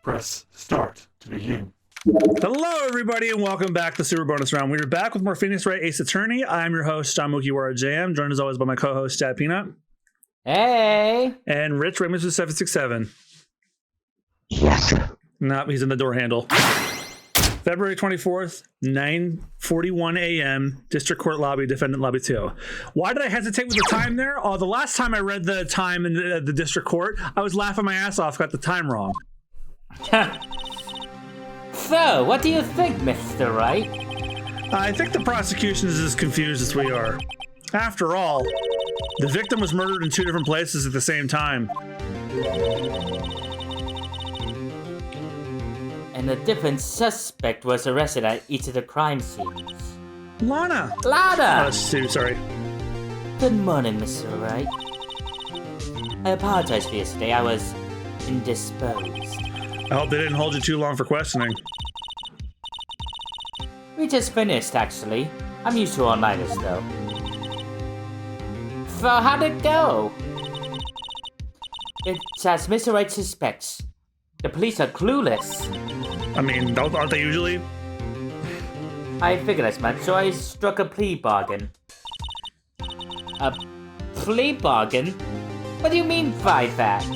Press start to begin. Hello, everybody, and welcome back to Super Bonus Round. We are back with more Phoenix Wright Ace Attorney. I'm your host, John Mukiwara Jam, joined as always by my co-host, Dad Peanut. Hey! And Rich Raymond 767. Yes. No, he's in the door handle. February 24th, 9:41 a.m., District Court Lobby, Defendant Lobby 2. Why did I hesitate with the time there? Oh, the last time I read the time in the District Court, I was laughing my ass off, got the time wrong. So, what do you think, Mr. Wright? I think the prosecution is as confused as we are. After all, the victim was murdered in two different places at the same time. And a different suspect was arrested at each of the crime scenes. Lana! Lana! Sue, sorry. Good morning, Mr. Wright. I apologize for yesterday. I was indisposed. I hope they didn't hold you too long for questioning. We just finished, actually. I'm used to all-nighters, though. So, how'd it go? It's as Mr. Wright suspects. The police are clueless. I mean, aren't they usually? I figured as much, so I struck a plea bargain. A plea bargain? What do you mean by that?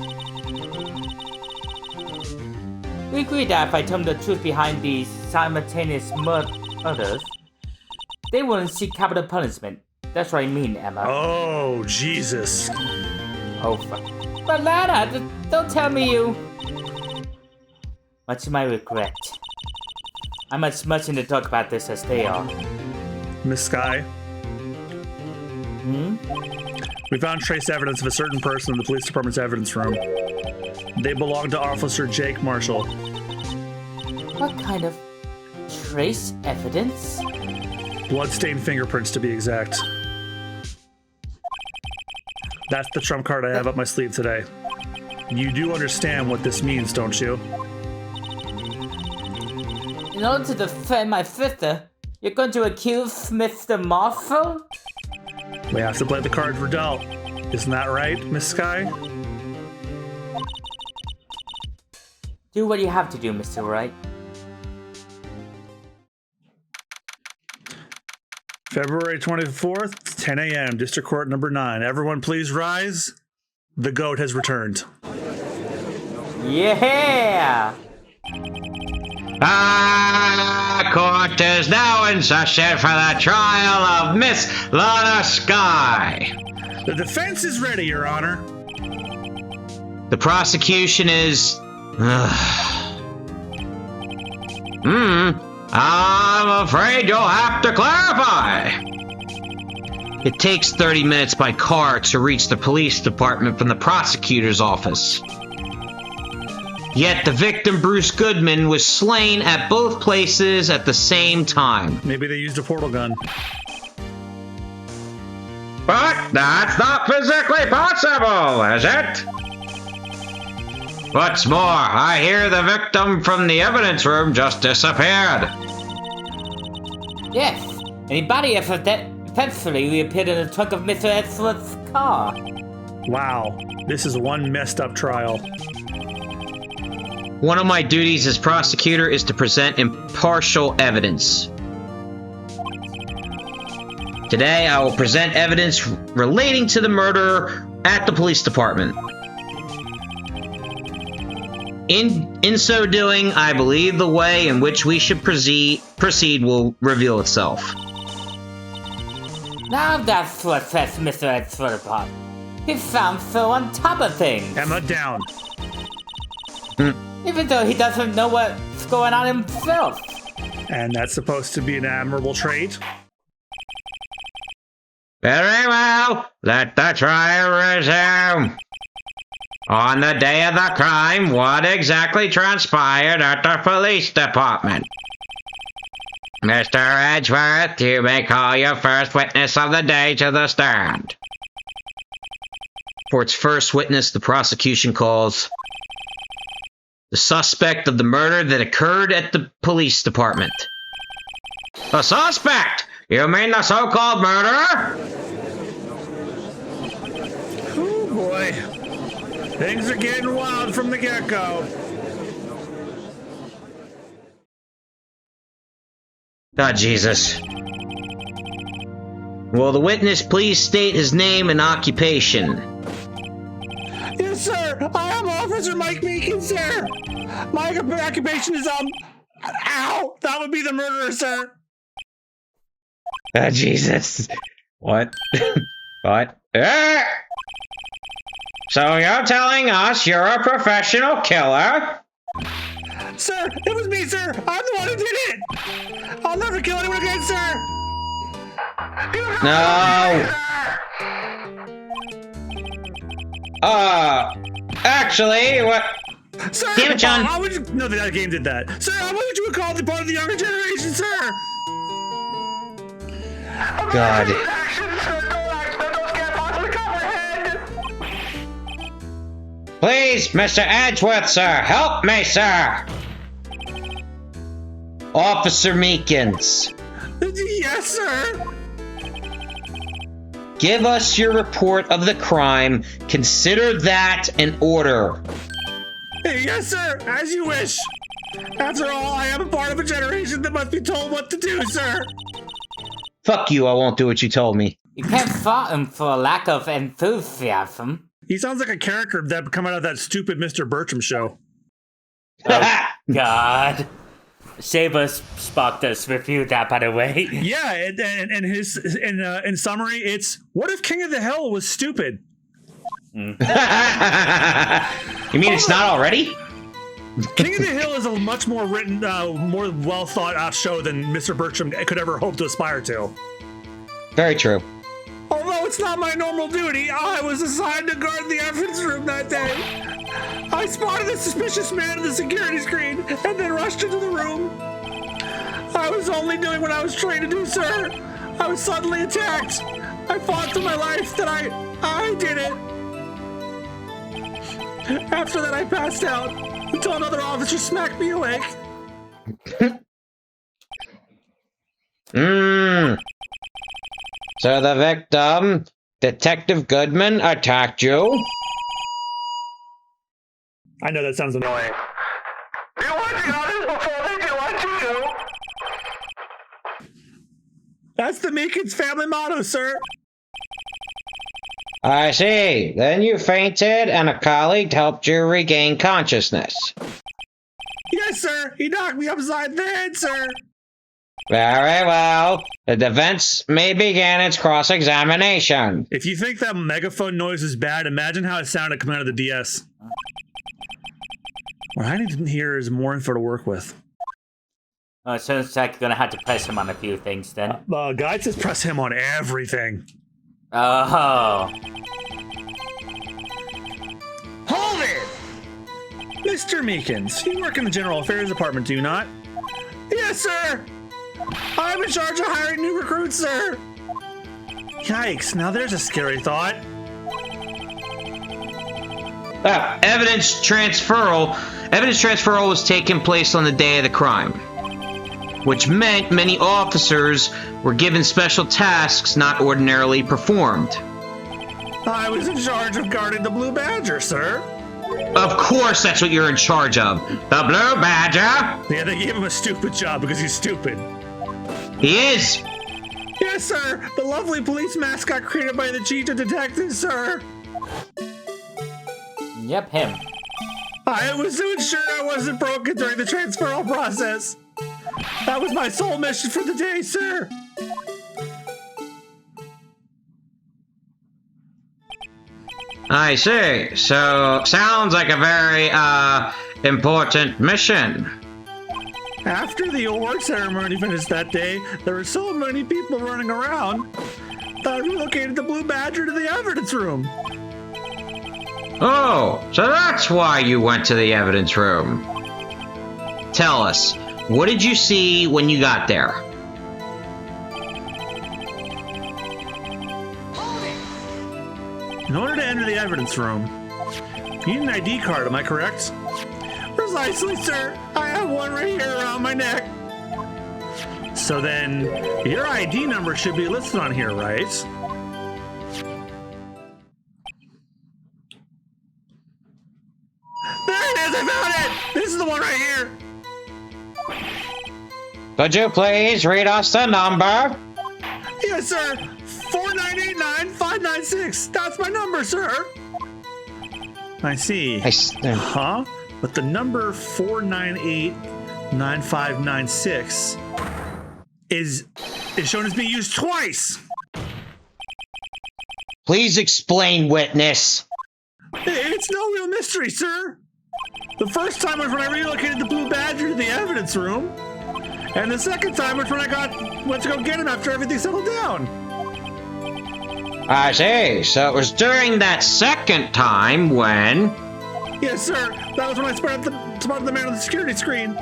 We agreed that if I told them the truth behind these simultaneous murders, they wouldn't seek capital punishment. That's what I mean, Emma. Oh, Jesus. Oh, fuck. But Lana, don't tell me you... Much to my regret. I'm as much in the dark about this as they are. Miss Sky? Hmm? We found trace evidence of a certain person in the police department's evidence room. They belong to Officer Jake Marshall. What kind of trace evidence? Bloodstained fingerprints, to be exact. That's the trump card I have up my sleeve today. You do understand what this means, don't you? In order to defend my sister, you're going to accuse Mr. Marshall? We have to play the cards we're dealt. Isn't that right, Miss Sky? Do what you have to do, Mr. Wright. February 24th, 10 a.m., District Court number 9. Everyone please rise. The GOAT has returned. Yeah! Court is now in session for the trial of Miss Lana Sky. The defense is ready, Your Honor. The prosecution is... I'm afraid you'll have to clarify. It takes 30 minutes by car to reach the police department from the prosecutor's office. Yet the victim, Bruce Goodman, was slain at both places at the same time. Maybe they used a portal gun. But that's not physically possible, is it? What's more, I hear the victim from the evidence room just disappeared. Yes, and the body eventually reappeared in the trunk of Mr. Edwards' car. Wow, this is one messed up trial. One of my duties as prosecutor is to present impartial evidence. Today, I will present evidence relating to the murder at the police department. In so doing, I believe the way in which we should proceed will reveal itself. Now that's what sets Mr. Edwards apart. He sounds so on top of things. Emma, down. Even though he doesn't know what's going on himself. And that's supposed to be an admirable trait. Very well. Let the trial resume. On the day of the crime, what exactly transpired at the police department? Mr. Edgeworth, you may call your first witness of the day to the stand. For its first witness, the prosecution calls the suspect of the murder that occurred at the police department. The suspect? You mean the so-called murderer? Oh boy. Things are getting wild from the get-go. Ah, Jesus. Will the witness please state his name and occupation? Yes, sir. I am Officer Mike Meekin, sir. My occupation is, ow! That would be the murderer, sir. Ah, Jesus. What? What? Ah! So you're telling us you're a professional killer? Sir, it was me, sir. I'm the one who did it. I'll never kill anyone again, sir. No. Actually, what? Sir, Damn it, John. how would you... No, that game did that. Sir, how would you call the part of the younger generation, sir? God. Please, Mr. Edgeworth, sir, help me, sir. Officer Meekins, Yes, sir. give us your report of the crime. Consider that an order. Yes, sir. As you wish. After all, I am a part of a generation that must be told what to do, sir. Fuck you, I won't do what you told me. You can't fault him for lack of enthusiasm. He sounds like a character that would come out of that stupid Mr. Bertram show. God. Saber Spock does review that, by the way. Yeah, and his in summary, it's what if King of the Hill was stupid? You mean it's not already? King of the Hill is a much more written, more well thought out show than Mr. Bertram could ever hope to aspire to. Very true. Although it's not my normal duty, I was assigned to guard the evidence room that day. I spotted a suspicious man in the security screen and then rushed into the room. I was only doing what I was trained to do, sir. I was suddenly attacked. I fought for my life, then I did it. After that, I passed out until another officer smacked me awake. So the victim, Detective Goodman, attacked you? I know that sounds annoying. You want the others before they do what you do? That's the Meekins family motto, sir. I see. Then you fainted and a colleague helped you regain consciousness. Yes, sir. He knocked me upside the head, sir. Very well. The defense may begin its cross-examination. If you think that megaphone noise is bad, imagine how it sounded coming out of the DS. What I need here is more info to work with. Oh, so it's like you're gonna have to press him on a few things then. Guide says press him on everything. Oh. Hold it! Mr. Meekins, you work in the General Affairs Department, do you not? Yes, sir! I'm in charge of hiring new recruits, sir! Yikes, now there's a scary thought. Evidence transferal was taking place on the day of the crime, which meant many officers were given special tasks not ordinarily performed. I was in charge of guarding the Blue Badger, sir. Of course that's what you're in charge of. The Blue Badger? Yeah, they gave him a stupid job because he's stupid. He is. Yes, sir. The lovely police mascot created by the Cheetah Detective, sir. Yep, him. I was to ensure I wasn't broken during the transferal process. That was my sole mission for the day, sir. I see. So, sounds like a very, important mission. After the award ceremony finished that day, there were so many people running around that I relocated the Blue Badger to the evidence room. Oh, so that's why you went to the evidence room. Tell us, what did you see when you got there? In order to enter the evidence room, you need an ID card, am I correct? Precisely, sir. I have one right here around my neck. So then, your ID number should be listed on here, right? There it is, I found it! This is the one right here. Could you please read us the number? Yes, sir. 4989596. That's my number, sir. I see. Huh? But the number 4989596 is shown as being used twice. Please explain, witness. It's no real mystery, sir. The first time was when I relocated the Blue Badger to the evidence room, and the second time was when I went to go get him after everything settled down. I see. So it was during that second time when... Yes, sir. That was when I spotted the man on the security screen.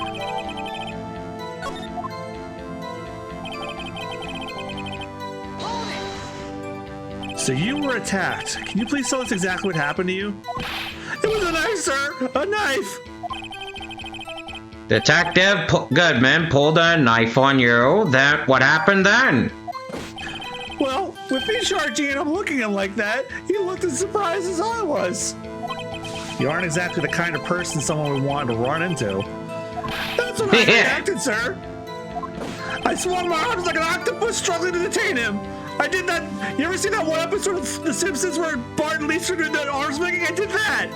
So you were attacked. Can you please tell us exactly what happened to you? It was a knife, sir. A knife. Detective Goodman pulled a knife on you. Then what happened then? Well, with me charging and I'm looking at him like that, he looked as surprised as I was. You aren't exactly the kind of person someone would want to run into. That's what I reacted, sir. I swung my arms like an octopus struggling to detain him. I did that. You ever seen that one episode of The Simpsons where Bart and Lisa did that arms making? I did that.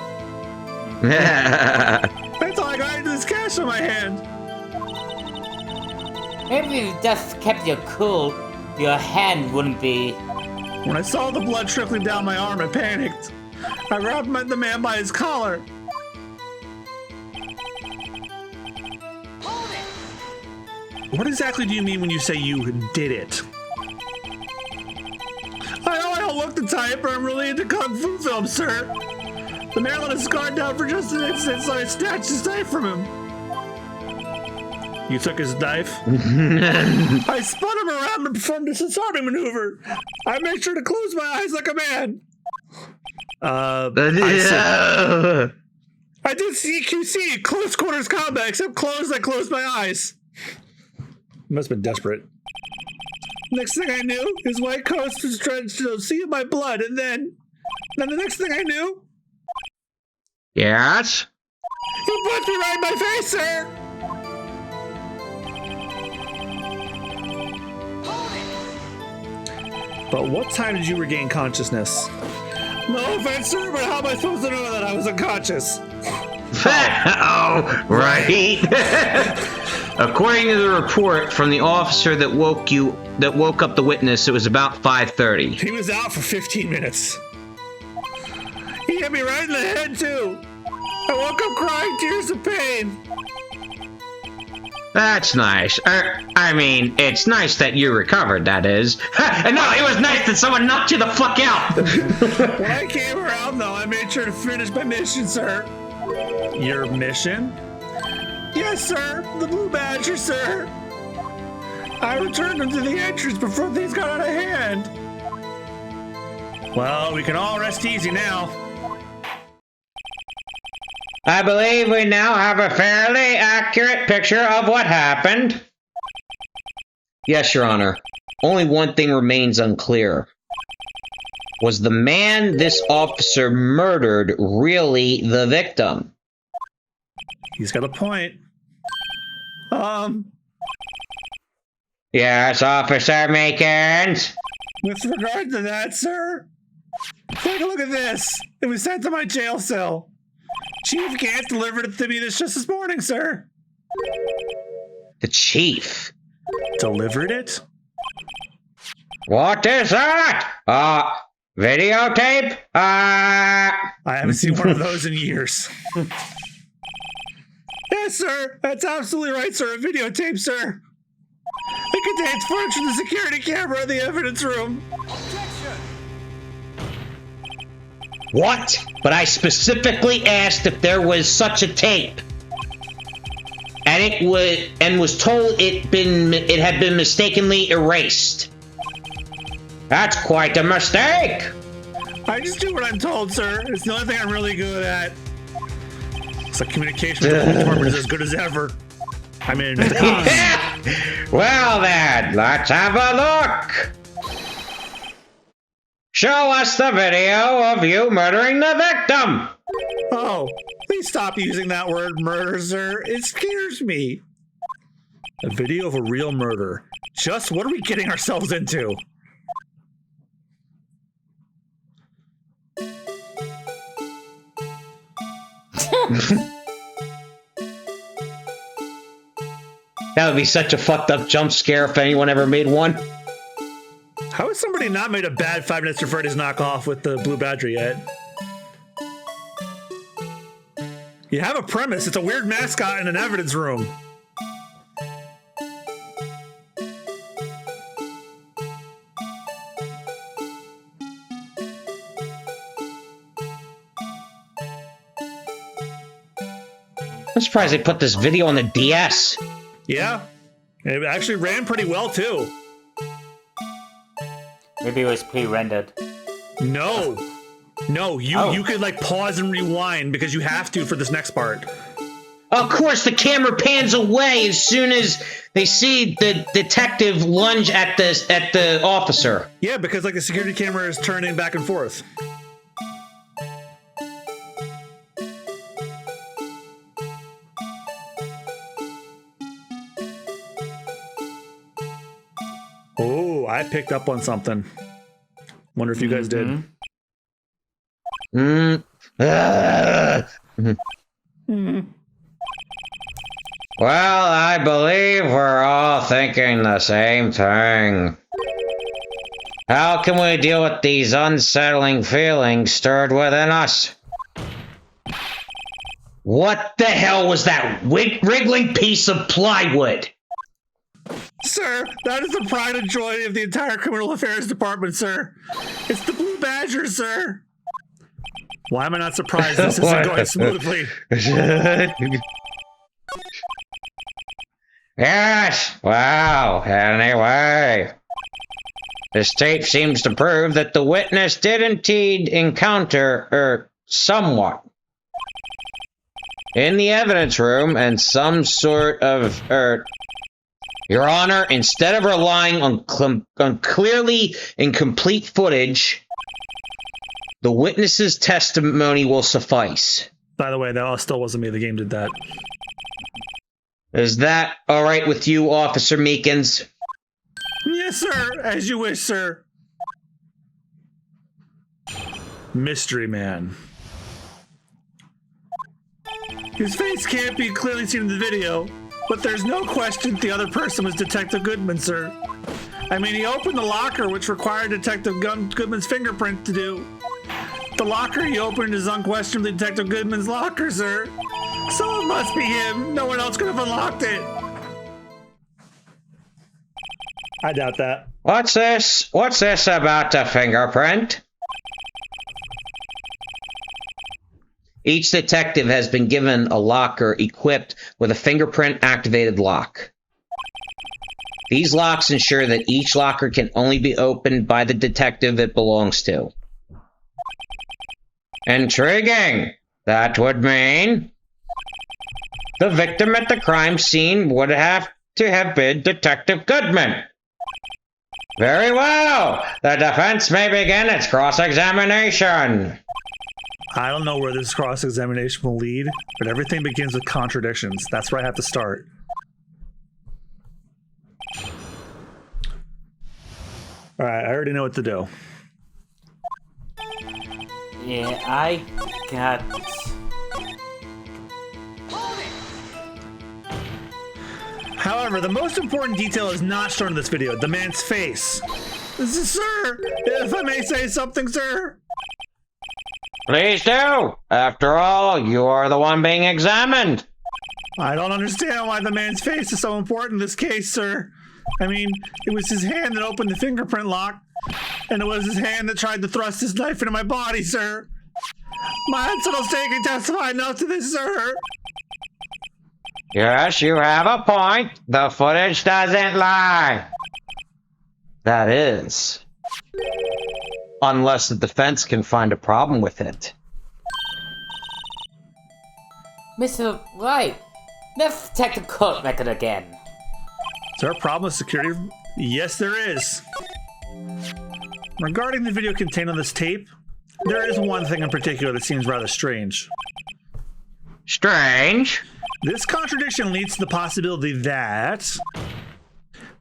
That's all I got into this cash on my hand. Maybe if you just kept your cool, your hand wouldn't be... When I saw the blood trickling down my arm, I panicked. I grabbed the man by his collar. What exactly do you mean when you say you did it? I know I don't look the type, but I'm really into kung fu films, sir. The man let his guard down for just an instant, so I snatched his knife from him. You took his knife? I spun him around and performed a disarming maneuver. I made sure to close my eyes like a man. I did CQC, close quarters combat, except I closed my eyes. Must have been desperate. Next thing I knew, his white coat was drenched in a sea of my blood, and then the next thing I knew... Yes? He punched me right in my face, sir! But what time did you regain consciousness? No offense, sir, but how am I supposed to know that I was unconscious? Oh, right. According to the report from the officer that woke up the witness, it was about 5:30. He was out for 15 minutes. He hit me right in the head, too. I woke up crying tears of pain. That's nice. I mean, it's nice that you recovered, that is. No, it was nice that someone knocked you the fuck out. When I came around, though, I made sure to finish my mission, sir. Your mission? Yes, sir. The Blue Badger, sir. I returned him to the entrance before things got out of hand. Well, we can all rest easy now. I believe we now have a fairly accurate picture of what happened. Yes, Your Honor. Only one thing remains unclear. Was the man this officer murdered really the victim? He's got a point. Yes, Officer Meekins? With regard to that, sir, take a look at this. It was sent to my jail cell. Chief Gant delivered it to me just this morning, sir. The chief? Delivered it? What is that? Videotape? I haven't seen one of those in years. Yes, sir. That's absolutely right, sir. A videotape, sir. It contains footage from the security camera in the evidence room. What? But I specifically asked if there was such a tape. And was told it had been mistakenly erased. That's quite a mistake. I just do what I'm told, sir. It's the only thing I'm really good at. It's like communication with the police department is as good as ever. I mean, well then, let's have a look. Show us the video of you murdering the victim. Oh, please stop using that word murder, sir. It scares me. A video of a real murder. Just what are we getting ourselves into? That would be such a fucked up jump scare if anyone ever made one. How has somebody not made a bad Five Nights at Freddy's knockoff with the Blue Badger yet? You have a premise. It's a weird mascot in an evidence room. I'm surprised they put this video on the DS. Yeah. It actually ran pretty well, too. Maybe it was pre-rendered. No. No, you could, like, pause and rewind because you have to for this next part. Of course, the camera pans away as soon as they see the detective lunge at the officer. Yeah, because, like, the security camera is turning back and forth. Oh, I picked up on something. Wonder if you guys did. Well, I believe we're all thinking the same thing. How can we deal with these unsettling feelings stirred within us? What the hell was that wriggling piece of plywood? Sir, that is the pride and joy of the entire criminal affairs department, sir. It's the Blue Badger, sir. Why am I not surprised this isn't going smoothly? Yes, well, anyway. This tape seems to prove that the witness did indeed encounter, someone in the evidence room and some sort of, Your Honor, instead of relying on clearly incomplete footage, the witness's testimony will suffice. By the way, that still wasn't me. The game did that. Is that all right with you, Officer Meekins? Yes, sir. As you wish, sir. Mystery Man. His face can't be clearly seen in the video, but there's no question the other person was Detective Goodman, sir. I mean, he opened the locker, which required Detective Goodman's fingerprint to do. The locker he opened is unquestionably Detective Goodman's locker, sir. So it must be him. No one else could have unlocked it. I doubt that. What's this? What's this about the fingerprint? Each detective has been given a locker equipped with a fingerprint-activated lock. These locks ensure that each locker can only be opened by the detective it belongs to. Intriguing. That would mean the victim at the crime scene would have to have been Detective Goodman. Very well. The defense may begin its cross-examination. I don't know where this cross-examination will lead, but everything begins with contradictions. That's where I have to start. All right, I already know what to do. Yeah, I got... However, the most important detail is not shown in this video. The man's face. Sir, if I may say something, sir. Please do. After all, you are the one being examined. I don't understand why the man's face is so important in this case, sir. I mean, it was his hand that opened the fingerprint lock, and it was his hand that tried to thrust his knife into my body, sir. My unsettled state can testify enough to this, sir. Yes, you have a point. The footage doesn't lie. That is. Unless the defense can find a problem with it. Mr. Wright, let's check the court record again. Is there a problem with security? Yes, there is. Regarding the video contained on this tape, there is one thing in particular that seems rather strange. Strange? This contradiction leads to the possibility that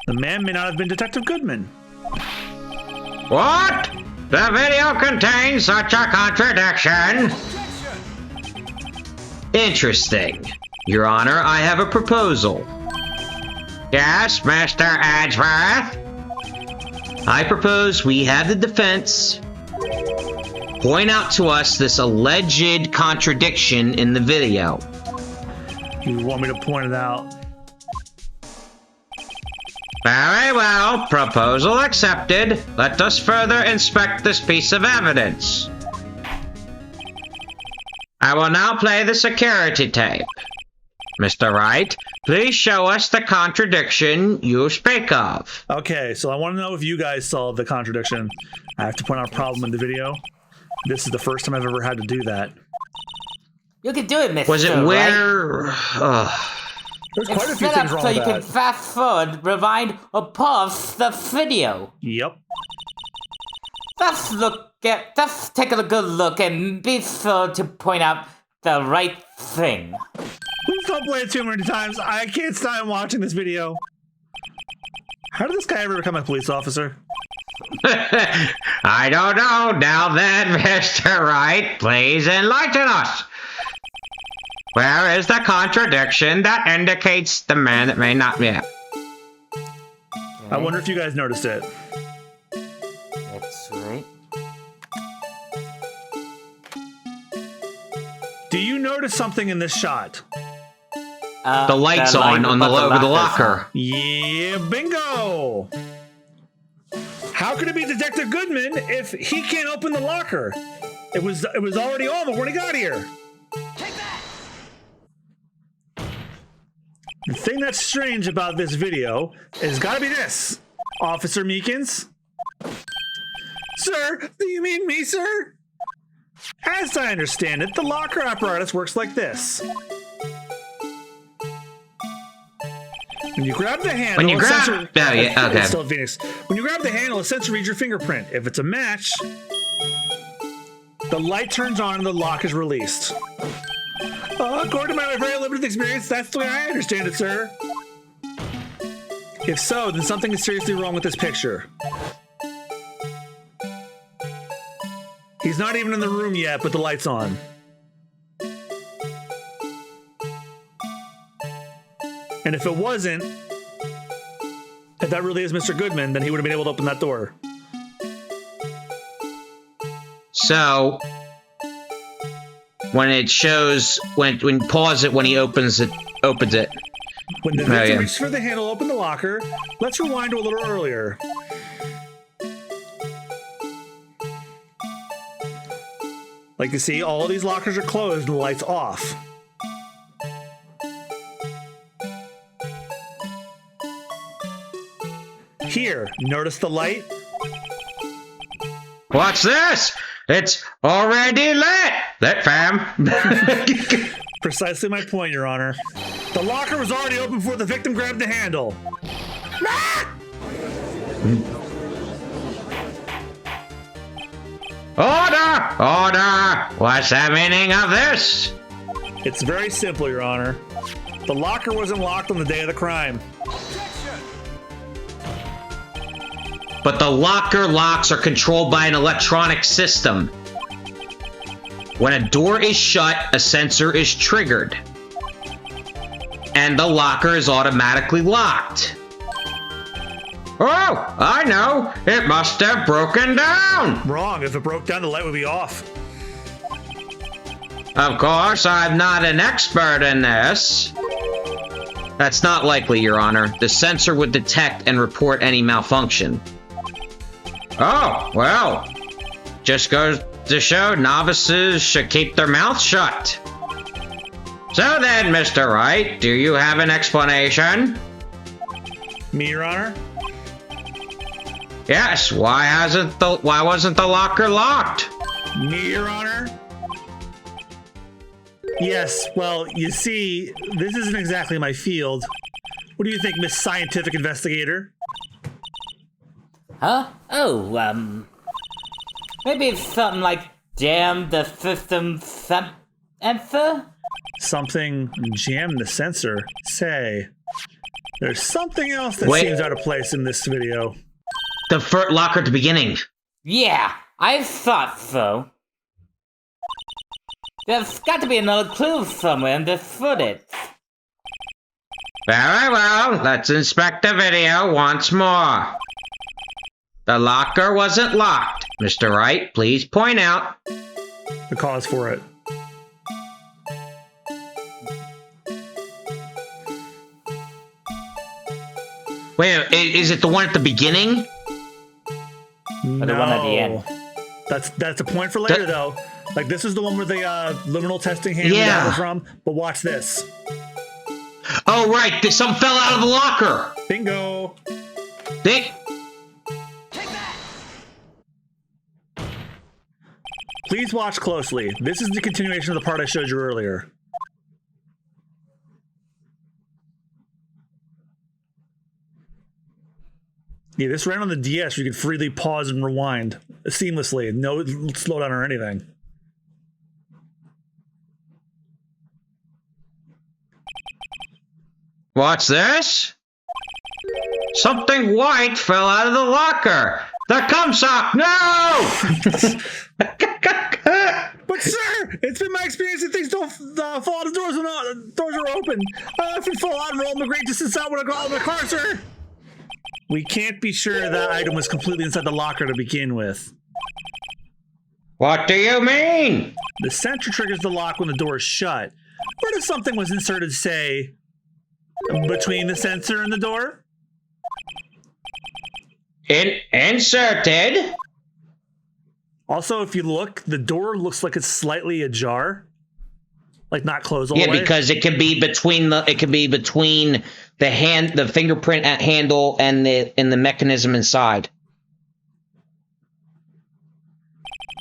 the man may not have been Detective Goodman. What? The video contains such a contradiction? Interesting. Your Honor, I have a proposal. Yes, Mr. Edgeworth? I propose we have the defense point out to us this alleged contradiction in the video. You want me to point it out? Very well, proposal accepted. Let us further inspect this piece of evidence. I will now play the security tape. Mr. Wright, please show us the contradiction you speak of. Okay, so I want to know if you guys saw the contradiction. I have to point out a problem in the video. This is the first time I've ever had to do that. You can do it, Mr. Was it Wright. where... There's quite a It's few set things up wrong so with you can that. fast forward, rewind, or pause the video. Yep. Just take a good look and be sure to point out the right thing. Please don't play it too many times. I can't stop watching this video. How did this guy ever become a police officer? I don't know. Now then, Mr. Wright, please enlighten us. Where is the contradiction that indicates the man that may not be? I wonder if you guys noticed it. That's right. Do you notice something in this shot? The light's on the over the locker. Yeah, bingo! How could it be Detective Goodman if he can't open the locker? It was already on when he got here. The thing that's strange about this video is gotta be this. Officer Meekins? Sir, do you mean me, sir? As I understand it, the locker apparatus works like this. When you grab the handle, When you grab... sensor, Oh, yeah, okay. it's still Phoenix. When you grab the handle, a sensor reads your fingerprint. If it's a match, the light turns on and the lock is released. According to my very limited experience, that's the way I understand it, sir. If so, then something is seriously wrong with this picture. He's not even in the room yet, but the light's on. And if it wasn't, if that really is Mr. Goodman, then he would have been able to open that door. So, when it shows, when you pause it, when he opens it. When the victim reaches for the handle, open the locker. Let's rewind to a little earlier. Like you see, all of these lockers are closed and the light's off. Here, notice the light? What's this? It's already lit! Lit, fam. Precisely my point, Your Honor. The locker was already open before the victim grabbed the handle. Order! Order! What's the meaning of this? It's very simple, Your Honor. The locker wasn't locked on the day of the crime. But the locker locks are controlled by an electronic system. When a door is shut, a sensor is triggered. And the locker is automatically locked. Oh, I know! It must have broken down! Wrong. If it broke down, the light would be off. Of course, I'm not an expert in this. That's not likely, Your Honor. The sensor would detect and report any malfunction. Oh, well. Just goes to show novices should keep their mouths shut. So then, Mr. Wright, do you have an explanation? Me, Your Honor? Yes, why wasn't the locker locked? Me, Your Honor? Yes, well, you see, this isn't exactly my field. What do you think, Miss Scientific Investigator? Huh? Oh, maybe it's something like jam the system answer? Something jammed the sensor. Say, there's something else that seems out of place in this video. The locker at the beginning. Yeah, I thought so. There's got to be another clue somewhere in this footage. Very well, let's inspect the video once more. The locker wasn't locked. Mr. Wright, please point out The cause for it. Wait, is it the one at the beginning? Or the one at the end? That's a point for later, though. Like, this is the one where the liminal testing hand was from. But watch this. Oh, right. Something fell out of the locker. Bingo. Please watch closely. This is the continuation of the part I showed you earlier. Yeah, this ran on the DS. You could freely pause and rewind seamlessly. No slowdown or anything. What's this? Something white fell out of the locker. The cum sock. No! But sir, it's been my experience that things don't fall out of doors when doors are open. I often fall out and roll my great distance out when I go out of the car, sir. We can't be sure that item was completely inside the locker to begin with. What do you mean? The sensor triggers the lock when the door is shut. What if something was inserted, say, between the sensor and the door? Inserted? Also, if you look, the door looks like it's slightly ajar. Like not closed all the way. Yeah, because it could be between the the fingerprint handle and the mechanism inside.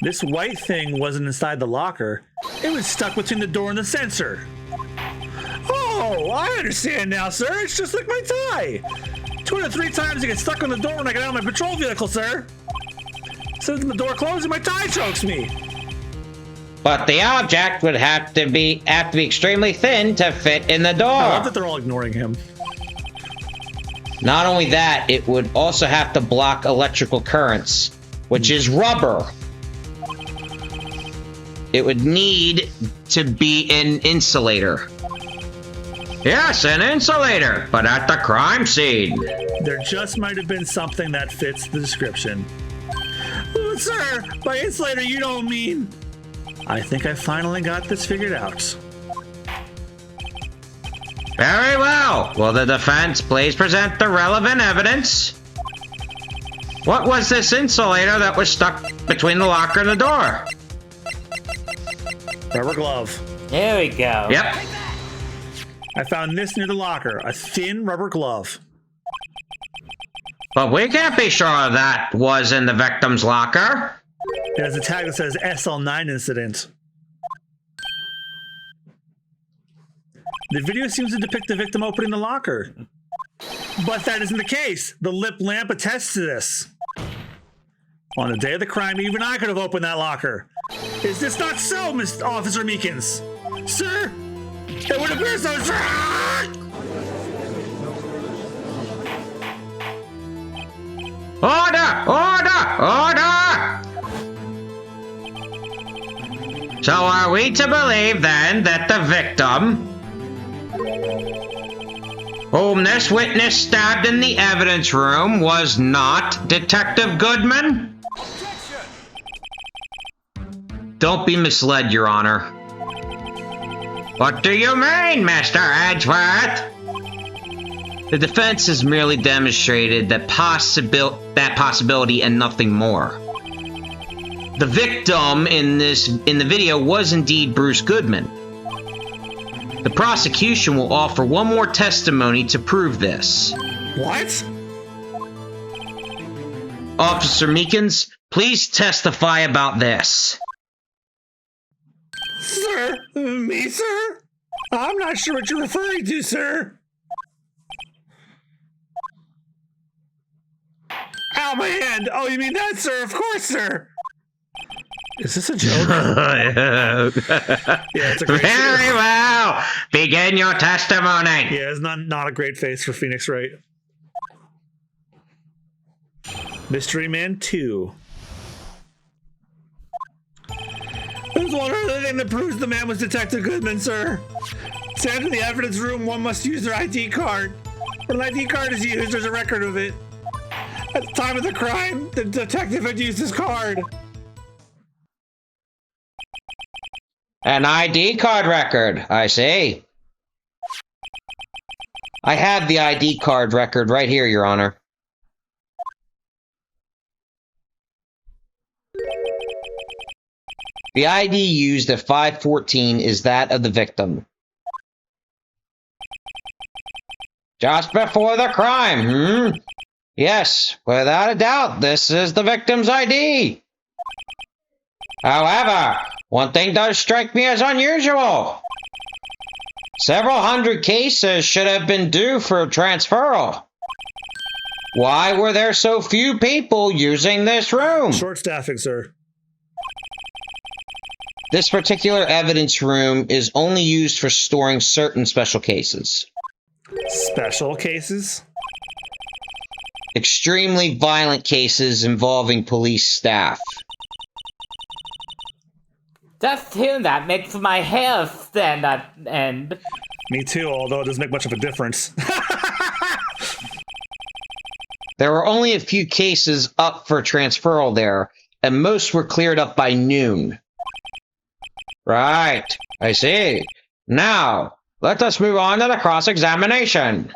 This white thing wasn't inside the locker. It was stuck between the door and the sensor. Oh, I understand now, sir. It's just like my tie. 2 to 3 times it gets stuck on the door when I get out of my patrol vehicle, sir. Since the door closes, my tie chokes me. But the object would have to be extremely thin to fit in the door. I love that they're all ignoring him. Not only that, it would also have to block electrical currents, which is rubber. It would need to be an insulator. Yes, an insulator, but at the crime scene. There just might have been something that fits the description. Ooh, sir, by insulator you don't mean... I think I finally got this figured out. Very well. Will the defense please present the relevant evidence? What was this insulator that was stuck between the locker and the door? Rubber glove. There we go. Yep. I found this near the locker, a thin rubber glove. But we can't be sure that was in the victim's locker. It has a tag that says SL9 incident. The video seems to depict the victim opening the locker. But that isn't the case. The lip lamp attests to this. On the day of the crime, even I could have opened that locker. Is this not so, Mr. Officer Meekins? Sir? It would appear so, sir! Order! Order! Order! So are we to believe then that the victim, whom this witness stabbed in the evidence room, was not Detective Goodman? Don't be misled, Your Honor. What do you mean, Mr. Edgeworth? The defense has merely demonstrated that possibility and nothing more. The victim in the video was indeed Bruce Goodman. The prosecution will offer one more testimony to prove this. What? Officer Meekins, please testify about this. Sir? Me, sir? I'm not sure what you're referring to, sir. Ow, my hand! Oh, you mean that, sir? Of course, sir! Is this a joke? Yeah, it's a great Very well. Begin your testimony. Yeah, it's not a great face for Phoenix Wright. Mystery Man 2. There's one other thing that proves the man was Detective Goodman, sir. To enter the evidence room, one must use their ID card. When an ID card is used, there's a record of it. At the time of the crime, the detective had used his card. An ID card record, I see. I have the ID card record right here, Your Honor. The ID used at 5:14 is that of the victim. Just before the crime, Yes, without a doubt, this is the victim's ID. However, one thing does strike me as unusual. Several hundred cases should have been due for transferal. Why were there so few people using this room? Short staffing, sir. This particular evidence room is only used for storing certain special cases. Special cases? Extremely violent cases involving police staff. Just hearing that makes my hair stand on end. Me too, although it doesn't make much of a difference. There were only a few cases up for transferal there, and most were cleared up by noon. Right, I see. Now, let us move on to the cross-examination.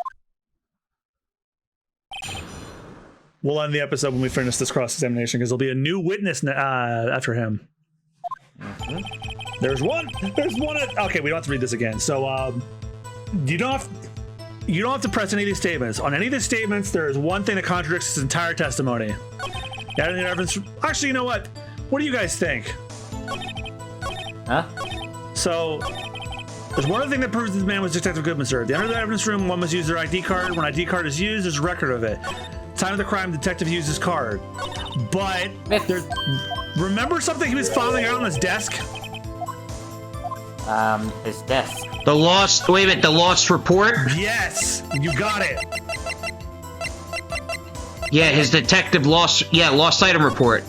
We'll end the episode when we finish this cross-examination, because there'll be a new witness after him. There's one. Okay, we don't have to read this again. So, you don't have to press any of these statements. On any of these statements, there is one thing that contradicts his entire testimony. Actually, you know what? What do you guys think? Huh? So, there's one other thing that proves this man was Detective Goodman, sir. At the end of the evidence room, one must use their ID card. When ID card is used, there's a record of it. Time of the crime, detective used his card. But, remember something he was filing out on his desk? His desk. The lost report? Yes, you got it. Yeah, his detective lost item report.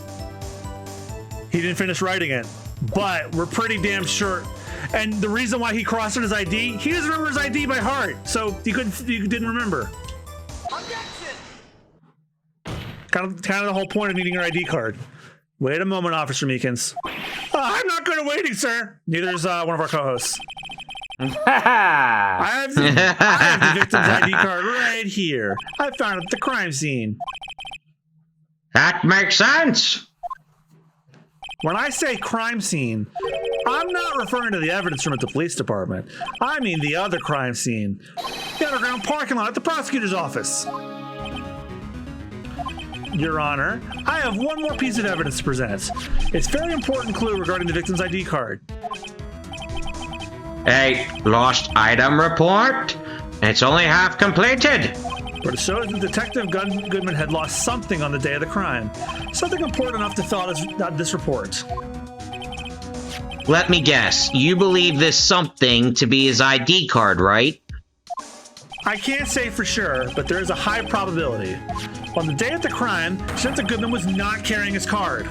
He didn't finish writing it, but we're pretty damn sure. And the reason why he crossed out his ID, he doesn't remember his ID by heart, so he didn't remember. Kind of the whole point of needing your ID card. Wait a moment, Officer Meekins. I'm not good at waiting, sir. Neither is one of our co-hosts. I have the victim's ID card right here. I found it at the crime scene. That makes sense. When I say crime scene, I'm not referring to the evidence room at the police department. I mean the other crime scene. The underground parking lot at the prosecutor's office. Your Honor, I have one more piece of evidence to present. It's a very important clue regarding the victim's ID card. A lost item report? It's only half completed. But it shows that Detective Goodman had lost something on the day of the crime. Something important enough to fill out this report. Let me guess. You believe this something to be his ID card, right? I can't say for sure, but there is a high probability. On the day of the crime, Detective Goodman was not carrying his card.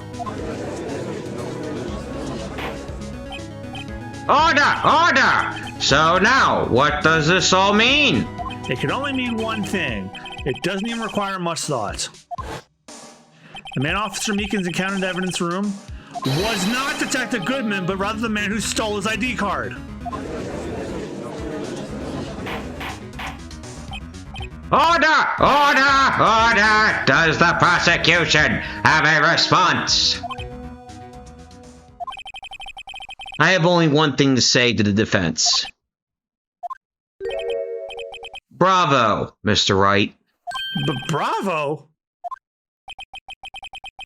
Order! Order! So now, what does this all mean? It can only mean one thing. It doesn't even require much thought. The man Officer Meekins encountered in the evidence room was not Detective Goodman, but rather the man who stole his ID card. Order! Order! Order! Does the prosecution have a response? I have only one thing to say to the defense. Bravo, Mr. Wright. Bravo?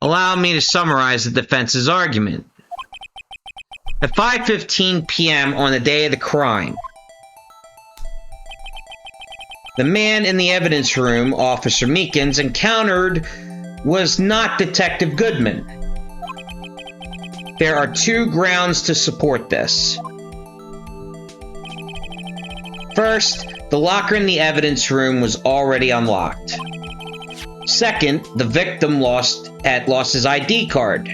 Allow me to summarize the defense's argument. At 5:15 p.m. on the day of the crime, the man in the evidence room, Officer Meekins, encountered was not Detective Goodman. There are two grounds to support this. First, the locker in the evidence room was already unlocked. Second, the victim lost his ID card.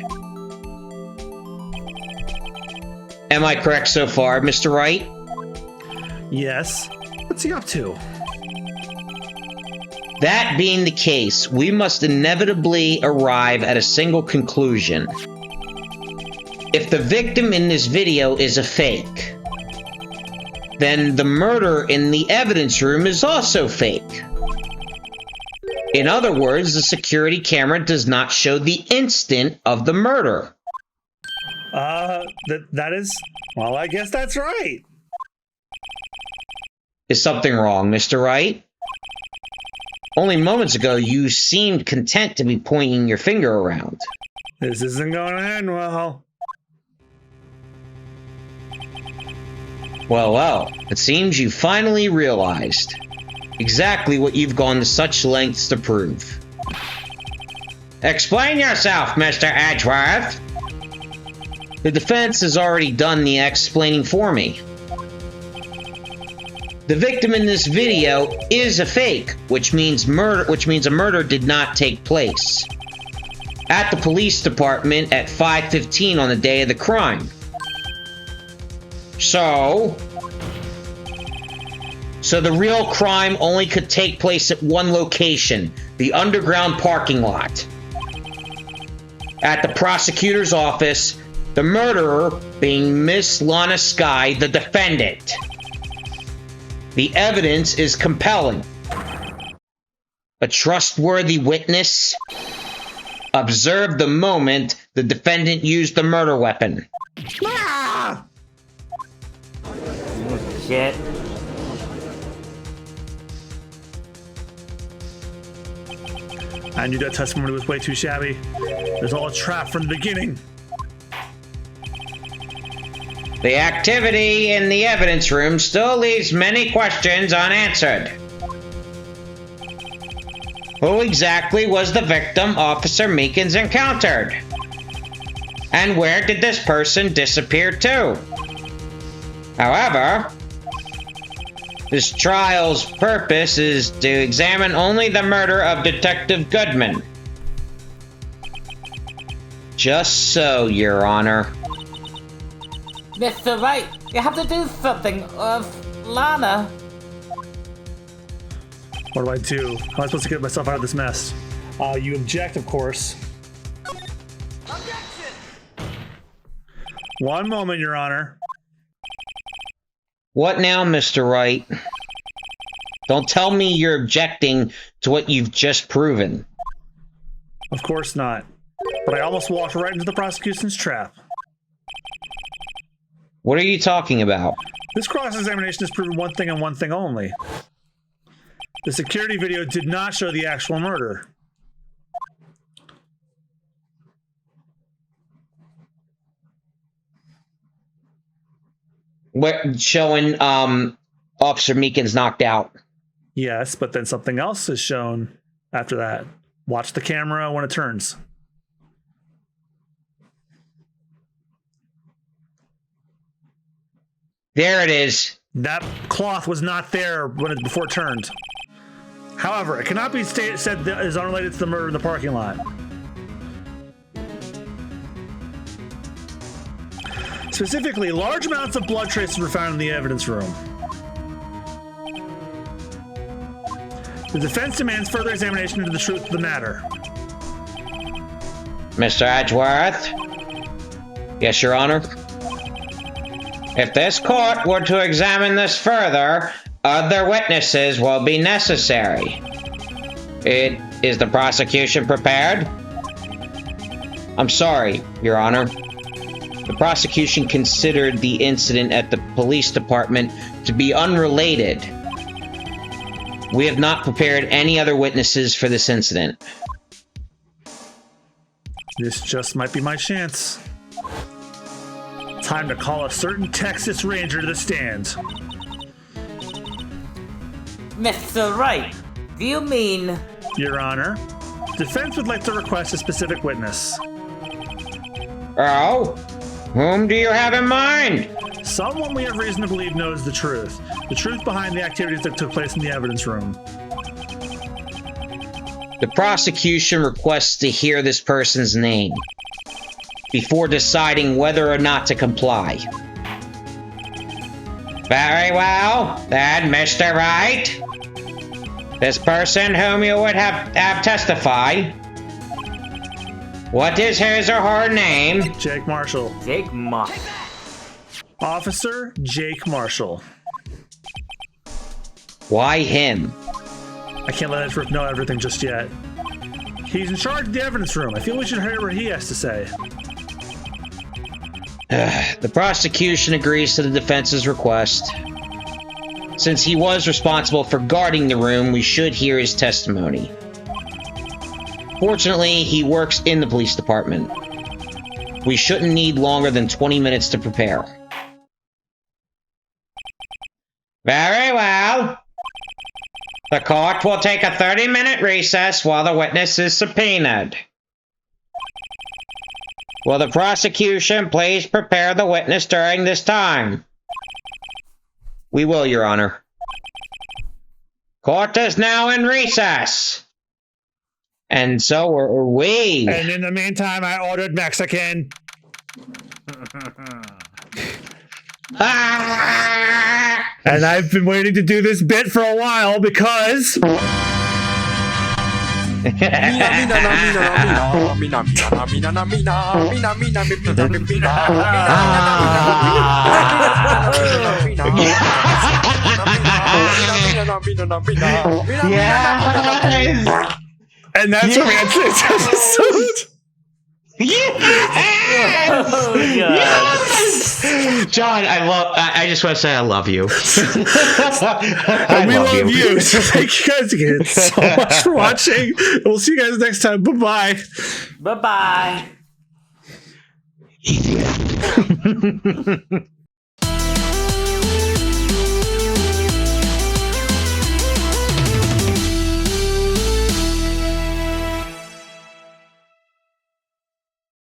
Am I correct so far, Mr. Wright? Yes. What's he up to? That being the case, we must inevitably arrive at a single conclusion. If the victim in this video is a fake, then the murder in the evidence room is also fake. In other words, the security camera does not show the instant of the murder. That is... Well, I guess that's right. Is something wrong, Mr. Wright? Only moments ago, you seemed content to be pointing your finger around. This isn't going to end well. Well, it seems you finally realized exactly what you've gone to such lengths to prove. Explain yourself, Mr. Edgeworth! The defense has already done the explaining for me. The victim in this video is a fake, which means a murder did not take place at the police department at 5:15 on the day of the crime. So the real crime only could take place at one location, the underground parking lot. At the prosecutor's office, the murderer being Miss Lana Skye, the defendant. The evidence is compelling. A trustworthy witness observed the moment the defendant used the murder weapon. Ah! Shit. I knew that testimony was way too shabby. It was all a trap from the beginning. The activity in the evidence room still leaves many questions unanswered. Who exactly was the victim Officer Meekins encountered? And where did this person disappear to? However, this trial's purpose is to examine only the murder of Detective Goodman. Just so, Your Honor. Mr. Wright, you have to do something of Lana. What do I do? How am I supposed to get myself out of this mess? You object, of course. Objection! One moment, Your Honor. What now, Mr. Wright? Don't tell me you're objecting to what you've just proven. Of course not. But I almost walked right into the prosecution's trap. What are you talking about? This cross-examination has proven one thing and one thing only. The security video did not show the actual murder. Showing Officer Meekins knocked out. Yes, but then something else is shown after that. Watch the camera when it turns. There it is. That cloth was not there before it turned. However, it cannot be said that it is unrelated to the murder in the parking lot. Specifically, large amounts of blood traces were found in the evidence room. The defense demands further examination into the truth of the matter. Mr. Edgeworth? Yes, Your Honor? If this court were to examine this further, other witnesses will be necessary. Is the prosecution prepared? I'm sorry, Your Honor. The prosecution considered the incident at the police department to be unrelated. We have not prepared any other witnesses for this incident. This just might be my chance. Time to call a certain Texas Ranger to the stand. Mr. Wright, do you mean... Your Honor, defense would like to request a specific witness. Oh? Whom do you have in mind? Someone we have reason to believe knows the truth. The truth behind the activities that took place in the evidence room. The prosecution requests to hear this person's name before deciding whether or not to comply. Very well, then, Mr. Wright. This person whom you would have testify. What is his or her name? Jake Marshall. Jake Marshall. Officer Jake Marshall. Why him? I can't let Edgeworth know everything just yet. He's in charge of the evidence room. I feel we should hear what he has to say. The prosecution agrees to the defense's request. Since he was responsible for guarding the room, we should hear his testimony. Fortunately, he works in the police department. We shouldn't need longer than 20 minutes to prepare. Very well. The court will take a 30-minute recess while the witness is subpoenaed. Will the prosecution please prepare the witness during this time? We will, Your Honor. Court is now in recess. And so are we. And in the meantime, I ordered Mexican. And I've been waiting to do this bit for a while because... And that's where we end today's episode. Yes! Oh, God. Yes! John, I just want to say I love you. And we love you. So thank you guys again so much for watching. And we'll see you guys next time. Bye-bye. Bye-bye.